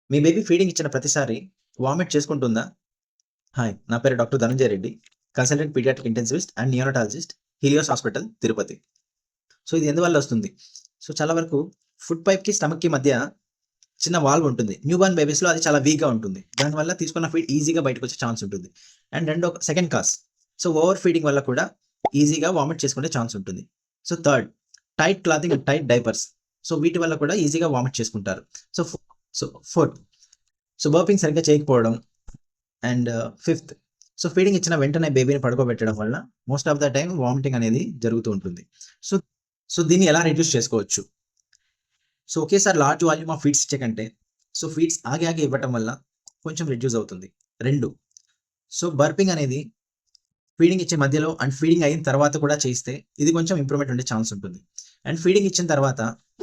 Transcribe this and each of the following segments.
మీ baby feeding ఇచ్చిన ప్రతిసారి vomit చేసుకుంటుందా? Hi, నా పేరు doctor Dhananjaya Reddy, consultant pediatric intensivist and neonatologist, Helios hospital, Tirupati. So ఇది ఎందువల్ల వస్తుంది? సో చాలా వరకు ఫుడ్ పైప్‌కి, స్టమక్‌కి మధ్య చిన్న వాల్వ్ ఉంటుంది. న్యూబార్న్ బేబీస్‌లో అది చాలా వీక్‌గా ఉంటుంది. దానివల్ల తీసుకున్న ఫీడ్ ఈజీగా బయటకొచ్చే ఛాన్స్ ఉంటుంది. And second cause, so over feeding వల్ల కూడా ఈజీగా వామిట్ చేసుకునే ఛాన్స్ ఉంటుంది. So third, tight clothing and tight diapers. So వీటి వల్ల కూడా ఈజీగా వామిట్ చేసుకుంటారు. సో ఫోర్త్, సో బర్పింగ్ సరిగ్గా చేయకపోవడం. అండ్ ఫిఫ్త్, సో ఫీడింగ్ ఇచ్చిన వెంటనే బేబీని పడుకోబెట్టడం వల్ల most of the time vomiting అనేది జరుగుతూ ఉంటుంది. సో సో దీన్ని ఎలా రెడ్యూస్ చేసుకోవచ్చు? సో ఒకేసారి లార్జ్ వాల్యూమ్ ఆఫ్ ఫీడ్స్ ఇచ్చే కంటే సో ఫీడ్స్ ఆగి ఆగి ఇవ్వటం వల్ల కొంచెం రెడ్యూస్ అవుతుంది. 2, సో బర్పింగ్ అనేది ఫీడింగ్ ఇచ్చే మధ్యలో అండ్ ఫీడింగ్ అయిన తర్వాత కూడా చేస్తే ఇది కొంచెం ఇంప్రూవ్మెంట్ ఉండే ఛాన్స్ ఉంటుంది. అండ్ ఫీడింగ్ ఇచ్చిన తర్వాత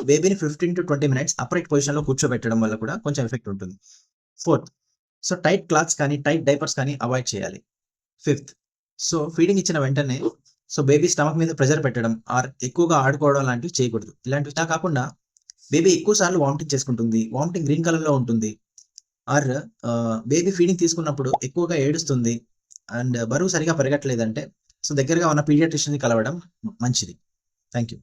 బేబీని 15 to 20 మినిట్స్ అప్రైట్ పొజిషన్లో కూర్చోబెట్టడం వల్ల కూడా కొంచెం ఎఫెక్ట్ ఉంటుంది. ఫోర్త్, సో టైట్ క్లాత్స్ కానీ టైట్ డైపర్స్ కానీ అవాయిడ్ చేయాలి. ఫిఫ్త్, సో ఫీడింగ్ ఇచ్చిన వెంటనే సో బేబీ స్టమక్ మీద ప్రెజర్ పెట్టడం ఆర్ ఎక్కువగా ఆడుకోవడం లాంటివి చేయకూడదు. ఇలాంటివి కాకుండా బేబీ ఎక్కువ సార్లు వామిటింగ్ చేసుకుంటుంది, వామిటింగ్ గ్రీన్ కలర్లో ఉంటుంది, ఆర్ బేబీ ఫీడింగ్ తీసుకున్నప్పుడు ఎక్కువగా ఏడుస్తుంది అండ్ బరువు సరిగా పెరగట్లేదంటే సో దగ్గరగా ఉన్న పీడియాట్రిషియన్ని కలవడం మంచిది. Thank you.